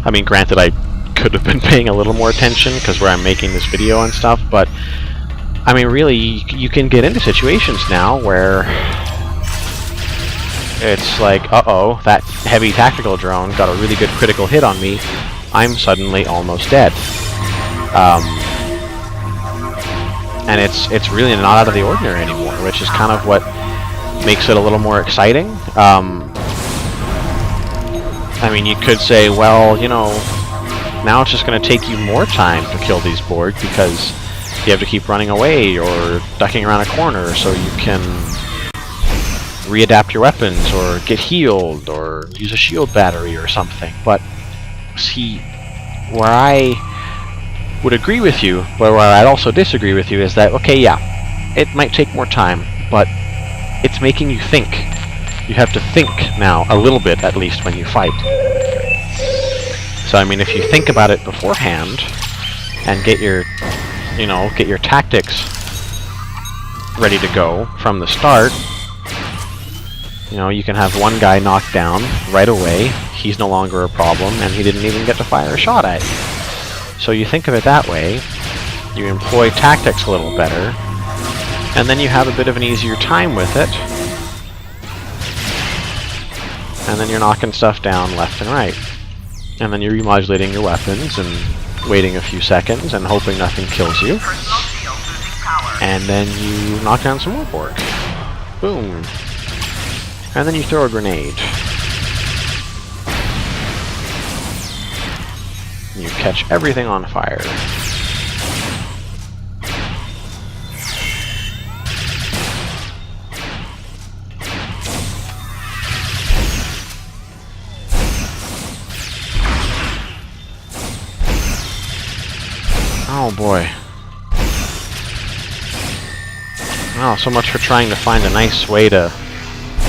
I mean, granted, I could have been paying a little more attention because where I'm making this video and stuff, but I mean, really, you can get into situations now where it's like, uh-oh, that heavy tactical drone got a really good critical hit on me. I'm suddenly almost dead. And it's really not out of the ordinary anymore, which is kind of what makes it a little more exciting. I mean, you could say, well, you know, now it's just going to take you more time to kill these Borg because you have to keep running away or ducking around a corner so you can readapt your weapons or get healed or use a shield battery or something. But see, where I would agree with you, but where I'd also disagree with you is that, okay, yeah, it might take more time, but it's making you think. You have to think now, a little bit at least, when you fight. So, I mean, if you think about it beforehand and get your, you know, get your tactics ready to go from the start, you know, you can have one guy knocked down right away, he's no longer a problem, and he didn't even get to fire a shot at you. So you think of it that way, you employ tactics a little better, and then you have a bit of an easier time with it, and then you're knocking stuff down left and right. And then you're remodulating your weapons and waiting a few seconds and hoping nothing kills you. And then you knock down some more Borg. Boom. And then you throw a grenade. You catch everything on fire. Oh boy. Well, so much for trying to find a nice way to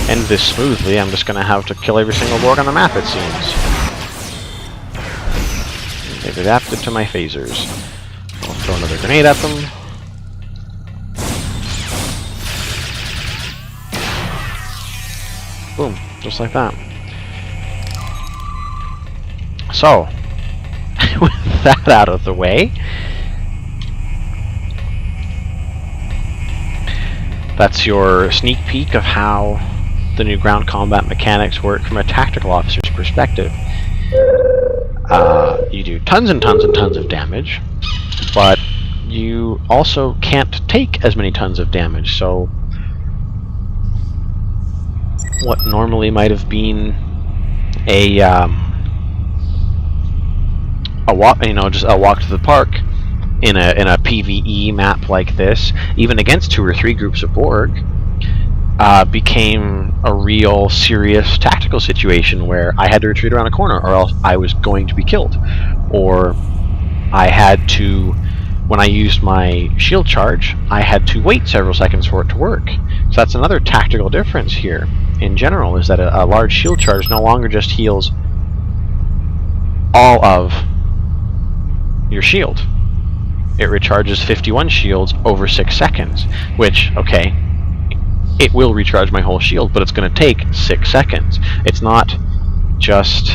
end this smoothly. I'm just going to have to kill every single Borg on the map, it seems. They've adapted to my phasers. I'll throw another grenade at them. Boom, just like that. So, with that out of the way, that's your sneak peek of how the new ground combat mechanics work from a tactical officer's perspective. You do tons and tons and tons of damage, but you also can't take as many tons of damage, so what normally might have been a walk, you know, just a walk to the park in a PvE map like this, even against 2 or 3 groups of Borg, became a real serious tactical situation where I had to retreat around a corner or else I was going to be killed. Or I had to, when I used my shield charge, I had to wait several seconds for it to work. So that's another tactical difference here in general, is that a large shield charge no longer just heals all of your shield. It recharges 51 shields over 6 seconds, which, okay, it will recharge my whole shield, but it's going to take 6 seconds. It's not just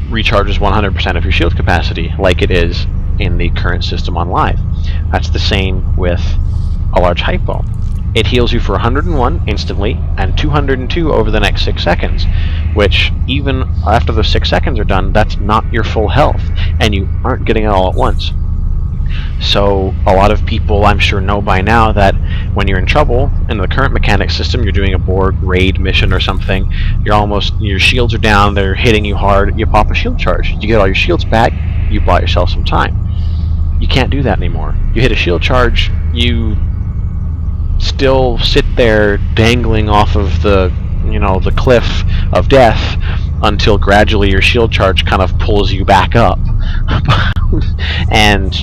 recharges 100% of your shield capacity like it is in the current system on live. That's the same with a large hypo. It heals you for 101 instantly and 202 over the next 6 seconds, which even after those 6 seconds are done, that's not your full health, and you aren't getting it all at once. So a lot of people, I'm sure, know by now that when you're in trouble in the current mechanics system, you're doing a Borg raid mission or something, your shields are down, they're hitting you hard, you pop a shield charge. You get all your shields back, you buy yourself some time. You can't do that anymore. You hit a shield charge, you still sit there dangling off of the, you know, the cliff of death until gradually your shield charge kind of pulls you back up. And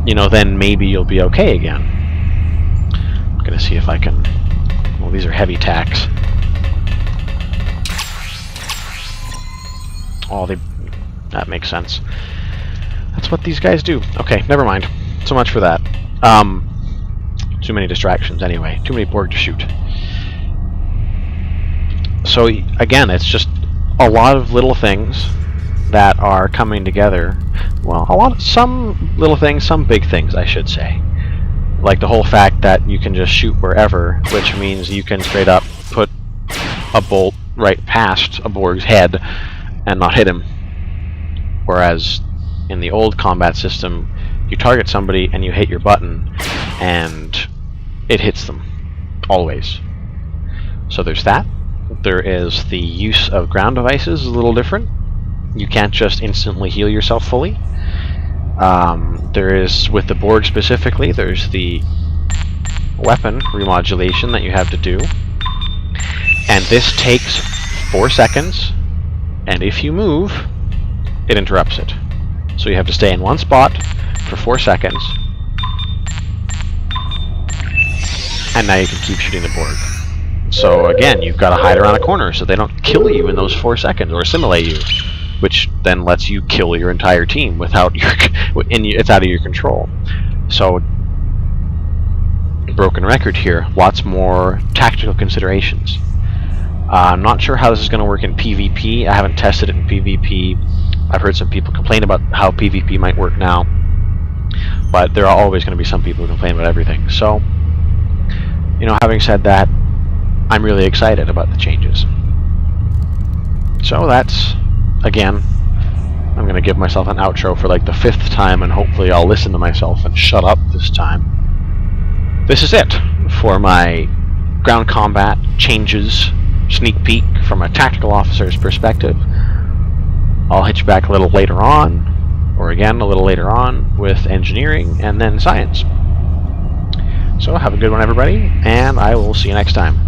you know, then maybe you'll be okay again. I'm gonna see if I can... Well, these are heavy TACs. Oh, that makes sense. That's what these guys do. Okay, never mind. So much for that. Too many distractions anyway. Too many Borg to shoot. So, again, it's just a lot of little things that are coming together. Well, some little things, some big things, I should say. Like the whole fact that you can just shoot wherever, which means you can straight up put a bolt right past a Borg's head and not hit him. Whereas in the old combat system, you target somebody and you hit your button and it hits them. Always. So there's that. There is the use of ground devices is a little different. You can't just instantly heal yourself fully. There is, with the Borg specifically, there's the weapon remodulation that you have to do. And this takes 4 seconds, and if you move, it interrupts it. So you have to stay in one spot for 4 seconds, and now you can keep shooting the Borg. So again, you've got to hide around a corner so they don't kill you in those 4 seconds or assimilate you, which then lets you kill your entire team without your it's out of your control. So, broken record here, lots more tactical considerations. I'm not sure how this is going to work in PvP. I haven't tested it in PvP. I've heard some people complain about how PvP might work now, but there are always going to be some people who complain about everything. So, having said that, I'm really excited about the changes. So that's, again, I'm going to give myself an outro for like the 5th time, and hopefully I'll listen to myself and shut up this time. This is it for my ground combat changes sneak peek from a tactical officer's perspective. I'll hit you back a little later on, or again a little later on, with engineering and then science. So have a good one, everybody, and I will see you next time.